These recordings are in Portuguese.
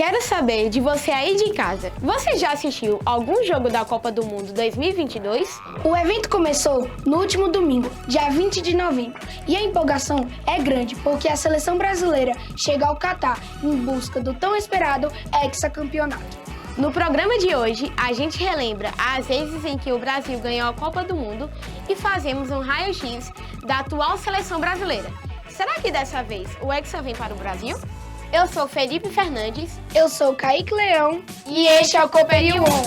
Quero saber de você aí de casa. Você já assistiu algum jogo da Copa do Mundo 2022? O evento começou no último domingo, dia 20 de novembro, e a empolgação é grande porque a seleção brasileira chega ao Catar em busca do tão esperado hexacampeonato. No programa de hoje, a gente relembra as vezes em que o Brasil ganhou a Copa do Mundo e fazemos um raio-x da atual seleção brasileira. Será que dessa vez o Hexa vem para o Brasil? Eu sou Felipe Fernandes. Eu sou Kaique Leão. E este é o Cooperio On.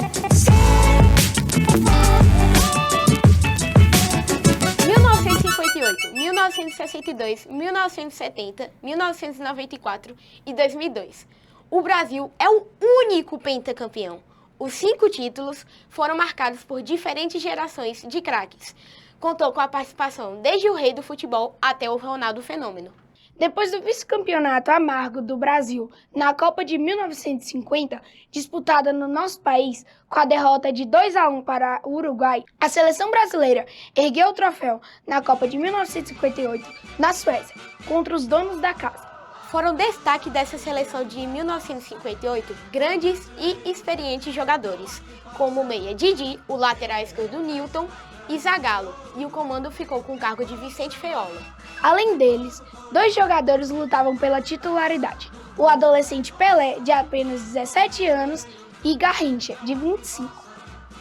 1958, 1962, 1970, 1994 e 2002. O Brasil é o único pentacampeão. Os 5 títulos foram marcados por diferentes gerações de craques. Contou com a participação desde o rei do futebol até o Ronaldo Fenômeno. Depois do vice-campeonato amargo do Brasil na Copa de 1950, disputada no nosso país com a derrota de 2-1 para o Uruguai, a seleção brasileira ergueu o troféu na Copa de 1958 na Suécia, contra os donos da casa. Foram destaque dessa seleção de 1958 grandes e experientes jogadores, como o meia Didi, o lateral esquerdo Nilton e Zagallo, e o comando ficou com o cargo de Vicente Feola. Além deles, 2 jogadores lutavam pela titularidade, o adolescente Pelé, de apenas 17 anos, e Garrincha, de 25.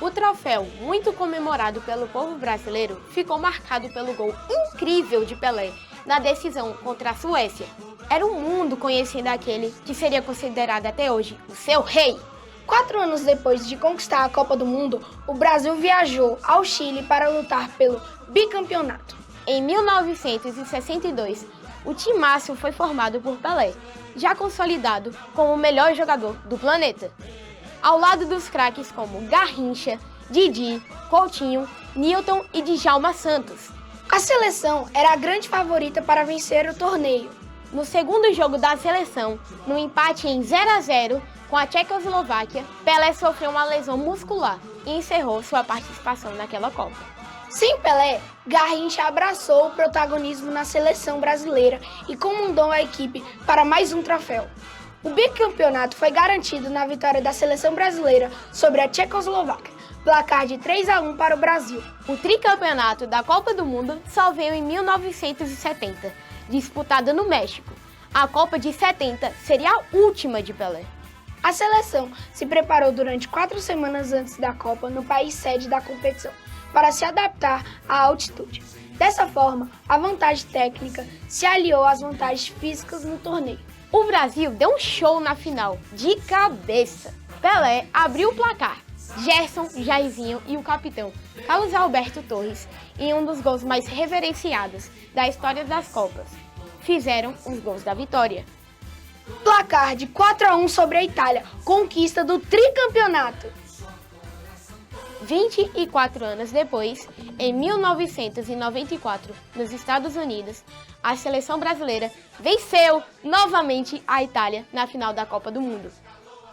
O troféu, muito comemorado pelo povo brasileiro, ficou marcado pelo gol incrível de Pelé na decisão contra a Suécia. Era um mundo conhecendo aquele que seria considerado até hoje o seu rei. 4 anos depois de conquistar a Copa do Mundo, o Brasil viajou ao Chile para lutar pelo bicampeonato. Em 1962, o timaço foi formado por Pelé, já consolidado como o melhor jogador do planeta, ao lado dos craques como Garrincha, Didi, Coutinho, Nilton e Djalma Santos. A seleção era a grande favorita para vencer o torneio. No segundo jogo da seleção, no empate em 0-0 com a Tchecoslováquia, Pelé sofreu uma lesão muscular e encerrou sua participação naquela Copa. Sem Pelé, Garrincha abraçou o protagonismo na seleção brasileira e comandou a equipe para mais um troféu. O bicampeonato foi garantido na vitória da seleção brasileira sobre a Tchecoslováquia, placar de 3-1 para o Brasil. O tricampeonato da Copa do Mundo só veio em 1970, disputada no México. A Copa de 70 seria a última de Pelé. A seleção se preparou durante 4 semanas antes da Copa no país sede da competição, para se adaptar à altitude. Dessa forma, a vantagem técnica se aliou às vantagens físicas no torneio. O Brasil deu um show na final, de cabeça. Pelé abriu o placar. Gerson, Jairzinho e o capitão Carlos Alberto Torres, em um dos gols mais reverenciados da história das Copas, fizeram os gols da vitória. Placar de 4-1 sobre a Itália, conquista do tricampeonato. 24 anos depois, em 1994, nos Estados Unidos, a seleção brasileira venceu novamente a Itália na final da Copa do Mundo.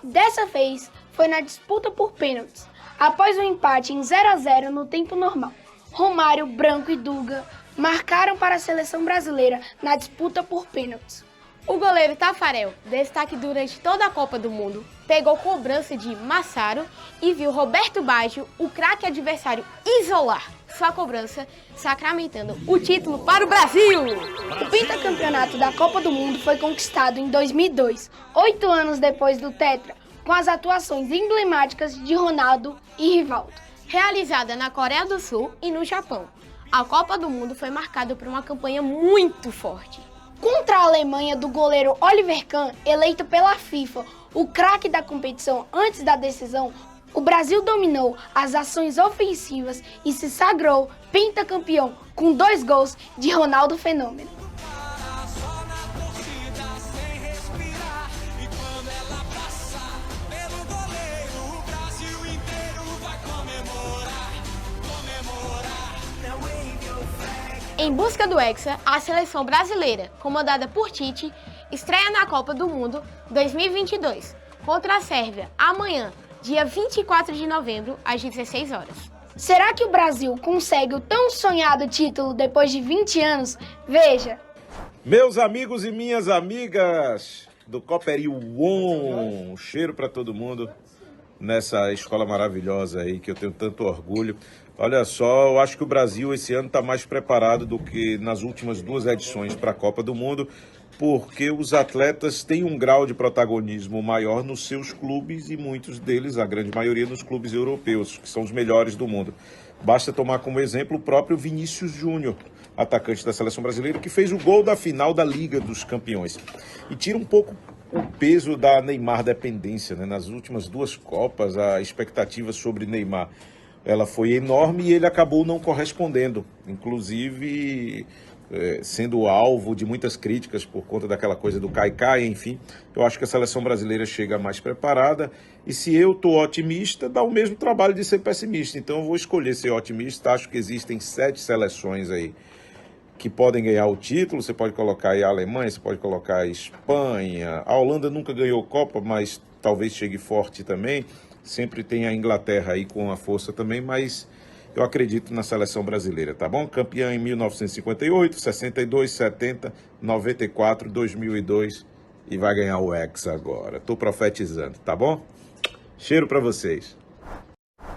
Dessa vez, foi na disputa por pênaltis, após o empate em 0-0 no tempo normal. Romário, Branco e Dunga marcaram para a seleção brasileira na disputa por pênaltis. O goleiro Tafarel, destaque durante toda a Copa do Mundo, pegou cobrança de Massaro e viu Roberto Baggio, o craque adversário, isolar sua cobrança, sacramentando o título para o Brasil. O pentacampeonato da Copa do Mundo foi conquistado em 2002, 8 anos depois do Tetra, com as atuações emblemáticas de Ronaldo e Rivaldo. Realizada na Coreia do Sul e no Japão, a Copa do Mundo foi marcada por uma campanha muito forte. Contra a Alemanha do goleiro Oliver Kahn, eleito pela FIFA o craque da competição antes da decisão, o Brasil dominou as ações ofensivas e se sagrou pentacampeão com 2 gols de Ronaldo Fenômeno. Em busca do Hexa, a seleção brasileira, comandada por Tite, estreia na Copa do Mundo 2022 contra a Sérvia, amanhã, dia 24 de novembro, às 16 horas. Será que o Brasil consegue o tão sonhado título depois de 20 anos? Veja! Meus amigos e minhas amigas, do Cooperiu One. Cheiro para todo mundo nessa escola maravilhosa aí, que eu tenho tanto orgulho. Olha só, eu acho que o Brasil esse ano está mais preparado do que nas últimas 2 edições para a Copa do Mundo, porque os atletas têm um grau de protagonismo maior nos seus clubes e muitos deles, a grande maioria, nos clubes europeus, que são os melhores do mundo. Basta tomar como exemplo o próprio Vinícius Júnior, atacante da seleção brasileira, que fez o gol da final da Liga dos Campeões. E tira um pouco o peso da Neymar dependência, né? Nas últimas 2 Copas, a expectativa sobre Neymar ela foi enorme e ele acabou não correspondendo, inclusive sendo alvo de muitas críticas por conta daquela coisa do cai-cai, enfim. Eu acho que a seleção brasileira chega mais preparada e se eu estou otimista, dá o mesmo trabalho de ser pessimista. Então eu vou escolher ser otimista. Acho que existem 7 seleções aí que podem ganhar o título. Você pode colocar aí a Alemanha, você pode colocar a Espanha. A Holanda nunca ganhou Copa, mas talvez chegue forte também. Sempre tem a Inglaterra aí com a força também, mas eu acredito na seleção brasileira, tá bom? Campeã em 1958, 62, 70, 94, 2002 e vai ganhar o Hexa agora. Tô profetizando, tá bom? Cheiro pra vocês.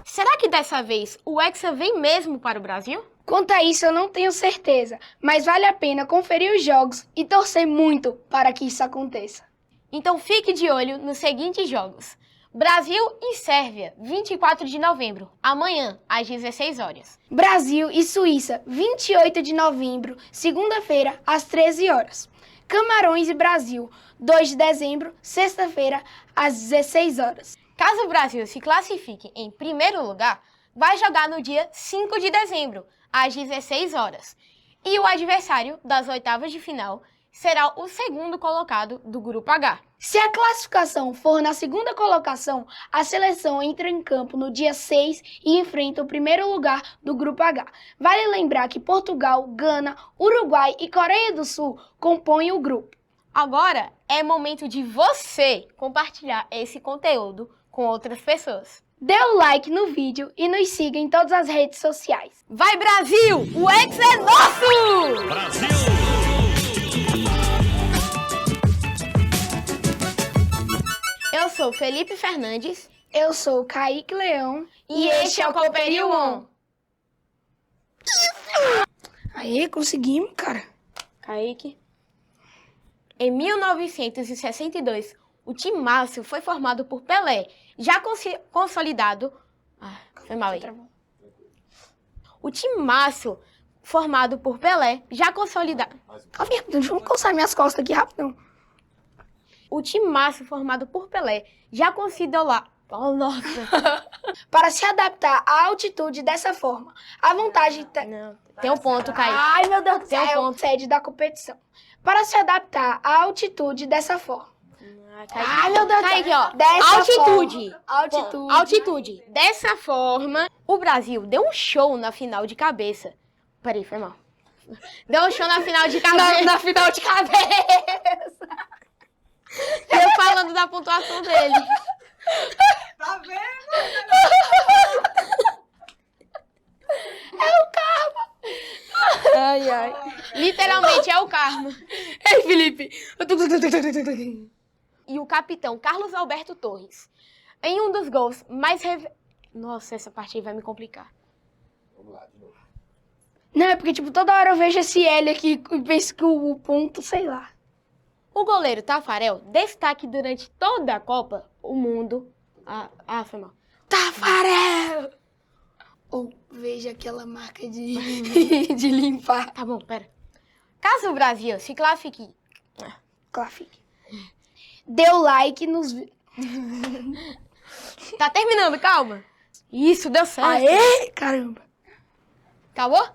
Será que dessa vez o Hexa vem mesmo para o Brasil? Quanto a isso, eu não tenho certeza, mas vale a pena conferir os jogos e torcer muito para que isso aconteça. Então fique de olho nos seguintes jogos. Brasil e Sérvia, 24 de novembro, amanhã, às 16 horas. Brasil e Suíça, 28 de novembro, segunda-feira, às 13 horas. Camarões e Brasil, 2 de dezembro, sexta-feira, às 16 horas. Caso o Brasil se classifique em primeiro lugar, vai jogar no dia 5 de dezembro, às 16 horas. E o adversário das oitavas de final será o segundo colocado do Grupo H. Se a classificação for na segunda colocação, a seleção entra em campo no dia 6 e enfrenta o primeiro lugar do Grupo H. Vale lembrar que Portugal, Gana, Uruguai e Coreia do Sul compõem o grupo. Agora é momento de você compartilhar esse conteúdo com outras pessoas. Dê o like no vídeo e nos siga em todas as redes sociais. Vai Brasil! O Hexa é nosso! Brasil! Eu sou Felipe Fernandes. Eu sou o Kaique Leão. E este é o Cooperiu One. Aê, conseguimos, cara. Kaique. Em 1962, o timaço foi formado por Pelé, já consolidado... foi mal aí. O timaço formado por Pelé, já consolidado... Calma aí, deixa eu coçar minhas costas aqui rapidão. O timaço formado por Pelé, já consolidado... Oh, nossa! Para se adaptar à altitude dessa forma, a vantagem... Não, tem um ponto, Kaique. Ai, meu Deus do Tem céu, um é o ponto. sede da competição. Para se adaptar à altitude dessa forma. Ai, meu Deus do céu. Kaique, ó. Dessa Altitude. forma. Altitude. Altitude. Dessa forma, o Brasil deu um show na final de cabeça. Peraí, foi mal. Deu um show na final de cabeça. Na final de cabeça. Eu falando da pontuação dele. Tá vendo? É o karma. Ai, ai. Literalmente é o karma. Ei, Felipe. E o capitão Carlos Alberto Torres, em um dos gols mais Nossa, essa parte aí vai me complicar. Não, é porque, tipo, toda hora eu vejo esse L aqui e penso que o ponto, sei lá. O goleiro Tafarel, destaque durante toda a Copa, o mundo... foi mal. Tafarel! Ou veja aquela marca de, de limpar. Tá bom, pera. Caso o Brasil se classifique... Clafique. Dê o like nos... Tá terminando, calma. Isso, deu certo. Aê! Caramba. Acabou?